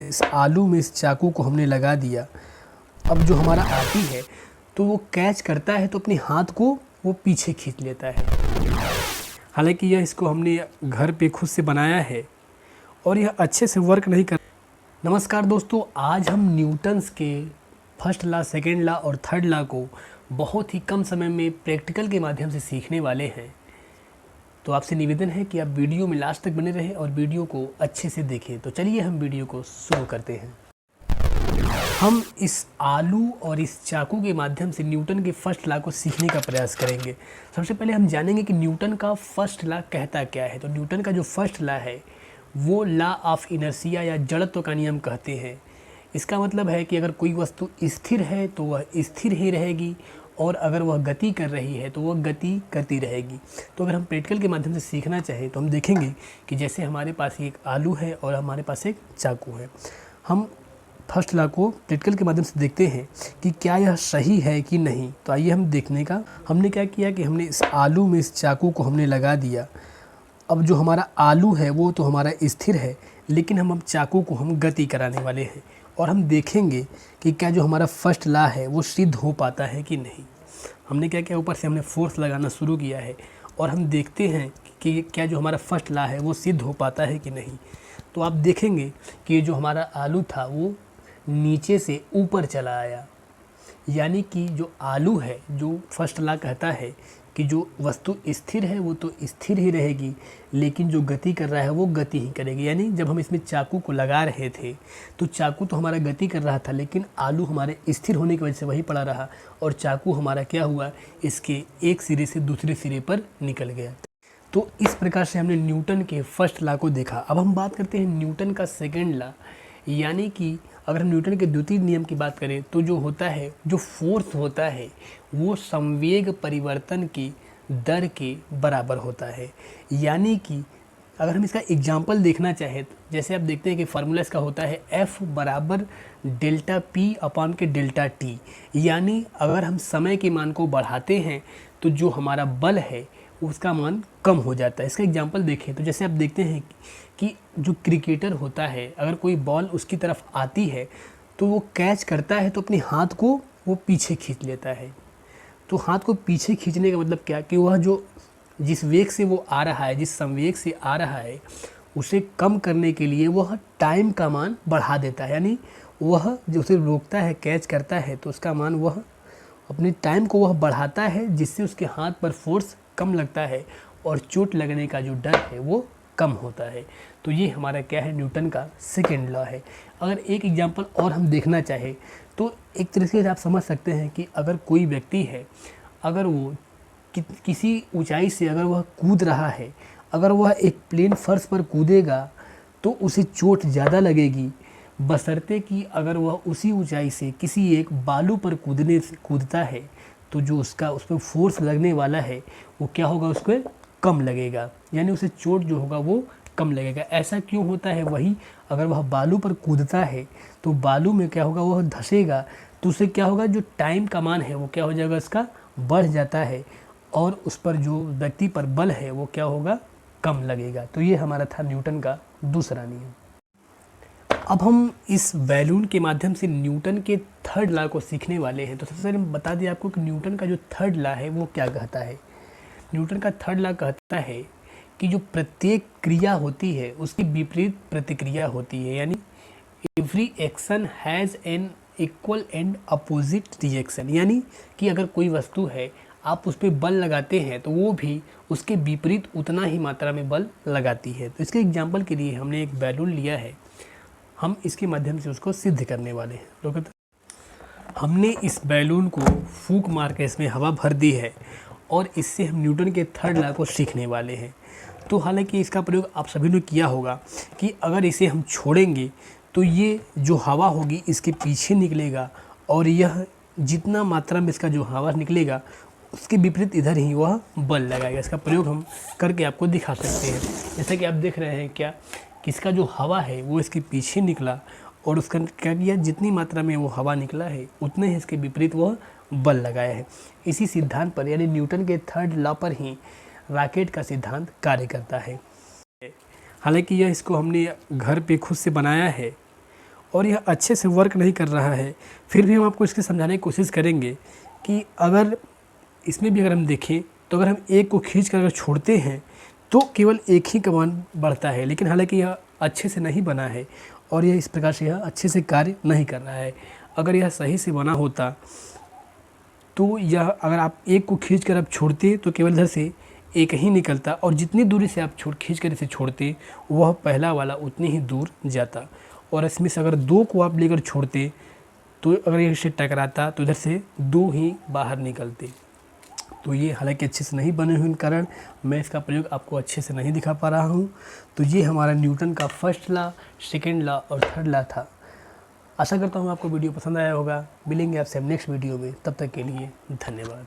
इस आलू में इस चाकू को हमने लगा दिया। अब जो हमारा आटी है तो वो कैच करता है तो अपने हाथ को वो पीछे खींच लेता है। हालांकि यह इसको हमने घर पे खुद से बनाया है और यह अच्छे से वर्क नहीं कर। नमस्कार दोस्तों, आज हम न्यूटन्स के फर्स्ट लॉ, सेकेंड लॉ और थर्ड लॉ को बहुत ही कम समय में प्रैक्टिकल के माध्यम से सीखने वाले हैं। तो आपसे निवेदन है कि आप वीडियो में लास्ट तक बने रहें और वीडियो को अच्छे से देखें। तो चलिए हम वीडियो को शुरू करते हैं। हम इस आलू और इस चाकू के माध्यम से न्यूटन के फर्स्ट लॉ को सीखने का प्रयास करेंगे। सबसे पहले हम जानेंगे कि न्यूटन का फर्स्ट लॉ कहता क्या है। तो न्यूटन का जो फर्स्ट लॉ है वो लॉ ऑफ इनर्शिया या जड़त्व का नियम कहते हैं। इसका मतलब है कि अगर कोई वस्तु स्थिर है तो वह स्थिर ही रहेगी और अगर वह गति कर रही है तो वह गति करती रहेगी। तो अगर हम प्रैक्टिकल के माध्यम से सीखना चाहें तो हम देखेंगे कि जैसे हमारे पास एक आलू है और हमारे पास एक चाकू है। हम फर्स्ट लॉ को प्रैक्टिकल के माध्यम से देखते हैं कि क्या यह सही है कि नहीं। तो आइए हम देखने का हमने क्या किया कि हमने इस आलू में इस चाकू को हमने लगा दिया। अब जो हमारा आलू है वो तो हमारा स्थिर है, लेकिन हम अब चाकू को हम गति कराने वाले हैं और हम देखेंगे कि क्या जो हमारा फर्स्ट लॉ है वो सिद्ध हो पाता है कि नहीं। हमने क्या किया, ऊपर से हमने फोर्स लगाना शुरू किया है और हम देखते हैं कि क्या जो हमारा फर्स्ट लॉ है वो सिद्ध हो पाता है कि नहीं। तो आप देखेंगे कि ये जो हमारा आलू था वो नीचे से ऊपर चला आया, यानी कि जो आलू है, जो फर्स्ट लॉ कहता है कि जो वस्तु स्थिर है वो तो स्थिर ही रहेगी, लेकिन जो गति कर रहा है वो गति ही करेगी। यानी जब हम इसमें चाकू को लगा रहे थे तो चाकू तो हमारा गति कर रहा था, लेकिन आलू हमारे स्थिर होने की वजह से वही पड़ा रहा और चाकू हमारा क्या हुआ, इसके एक सिरे से दूसरे सिरे पर निकल गया। तो इस प्रकार से हमने न्यूटन के फर्स्ट लॉ को देखा। अब हम बात करते हैं न्यूटन का सेकेंड लॉ, यानी कि अगर हम न्यूटन के द्वितीय नियम की बात करें तो जो होता है, जो फोर्स होता है वो संवेग परिवर्तन की दर के बराबर होता है। यानी कि अगर हम इसका एग्जाम्पल देखना चाहें तो जैसे आप देखते हैं कि फार्मूला इसका होता है F बराबर डेल्टा P अपॉन के डेल्टा T। यानी अगर हम समय के मान को बढ़ाते हैं तो जो हमारा बल है उसका मान कम हो जाता है। इसका एग्जाम्पल देखें तो जैसे आप देखते हैं कि जो क्रिकेटर होता है, अगर कोई बॉल उसकी तरफ आती है तो वो कैच करता है तो अपने हाथ को वो पीछे खींच लेता है। तो हाथ को पीछे खींचने का मतलब क्या कि वह जो जिस वेग से वो आ रहा है, जिस संवेग से आ रहा है, उसे कम करने के लिए वह टाइम का मान बढ़ा देता है। यानी वह जो उसे रोकता है, कैच करता है, तो उसका मान वह अपने टाइम को वह बढ़ाता है, जिससे उसके हाथ पर फोर्स कम लगता है और चोट लगने का जो डर है वो कम होता है। तो ये हमारा क्या है, न्यूटन का सेकेंड लॉ है। अगर एक एग्जांपल और हम देखना चाहें तो एक तरीके से आप समझ सकते हैं कि अगर कोई व्यक्ति है, अगर वो किसी ऊंचाई से अगर वह कूद रहा है, अगर वह एक प्लेन फर्श पर कूदेगा तो उसे चोट ज़्यादा लगेगी, बशर्ते कि अगर वह उसी ऊंचाई से किसी एक बालू पर कूदता है तो जो उसका उस पर फोर्स लगने वाला है वो क्या होगा, उसको कम लगेगा। यानी उसे चोट जो होगा वो कम लगेगा। ऐसा क्यों होता है, वही अगर वह बालू पर कूदता है तो बालू में क्या होगा, वह धंसेगा तो उससे क्या होगा, जो टाइम का मान है वो क्या हो जाएगा, इसका बढ़ जाता है और उस पर जो व्यक्ति पर बल है वो क्या होगा, कम लगेगा। तो ये हमारा था न्यूटन का दूसरा नियम। अब हम इस बैलून के माध्यम से न्यूटन के थर्ड लॉ को सीखने वाले हैं। तो सबसे पहले हम बता दें आपको कि न्यूटन का जो थर्ड लॉ है वो क्या कहता है। न्यूटन का थर्ड लॉ कहता है कि जो प्रत्येक क्रिया होती है उसकी विपरीत प्रतिक्रिया होती है। यानी every action has an equal and opposite reaction. यानी कि अगर कोई वस्तु है, आप उस पर बल लगाते हैं तो वो भी उसके विपरीत उतना ही मात्रा में बल लगाती है। तो इसके एग्जाम्पल के लिए हमने एक बैलून लिया है, हम इसके माध्यम से उसको सिद्ध करने वाले हैं। तो हमने इस बैलून को फूंक मार के इसमें हवा भर दी है और इससे हम न्यूटन के थर्ड लॉ को सीखने वाले हैं। तो हालांकि इसका प्रयोग आप सभी ने किया होगा कि अगर इसे हम छोड़ेंगे तो ये जो हवा होगी इसके पीछे निकलेगा और यह जितना मात्रा में इसका जो हवा निकलेगा उसके विपरीत इधर ही वह बल लगाएगा। इसका प्रयोग हम करके आपको दिखा सकते हैं। जैसा कि आप देख रहे हैं क्या कि इसका जो हवा है वो इसके पीछे निकला और उसका क्या किया, जितनी मात्रा में वो हवा निकला है उतने ही इसके विपरीत वह बल लगाया है। इसी सिद्धांत पर यानी न्यूटन के थर्ड लॉ पर ही रॉकेट का सिद्धांत कार्य करता है। हालांकि यह इसको हमने घर पे खुद से बनाया है और यह अच्छे से वर्क नहीं कर रहा है, फिर भी हम आपको इसके समझाने की कोशिश करेंगे कि अगर इसमें भी अगर हम देखें तो अगर हम एक को खींच कर अगर छोड़ते हैं तो केवल एक ही कमान बढ़ता है, लेकिन हालांकि यह अच्छे से नहीं बना है और यह इस प्रकार से यह अच्छे से कार्य नहीं कर रहा है। अगर यह सही से बना होता तो यह अगर आप एक को खींच कर आप छोड़ते तो केवल इधर से एक ही निकलता और जितनी दूरी से आप खींच कर इसे छोड़ते वह पहला वाला उतनी ही दूर जाता। और इसमें से अगर दो को आप लेकर छोड़ते तो अगर ये इससे टकराता तो इधर से दो ही बाहर निकलते। तो ये हालांकि अच्छे से नहीं बने हुए कारण मैं इसका प्रयोग आपको अच्छे से नहीं दिखा पा रहा हूँ। तो ये हमारा न्यूटन का फर्स्ट लॉ, सेकेंड लॉ और थर्ड लॉ था। आशा करता हूँ आपको वीडियो पसंद आया होगा। मिलेंगे आपसे नेक्स्ट वीडियो में, तब तक के लिए धन्यवाद।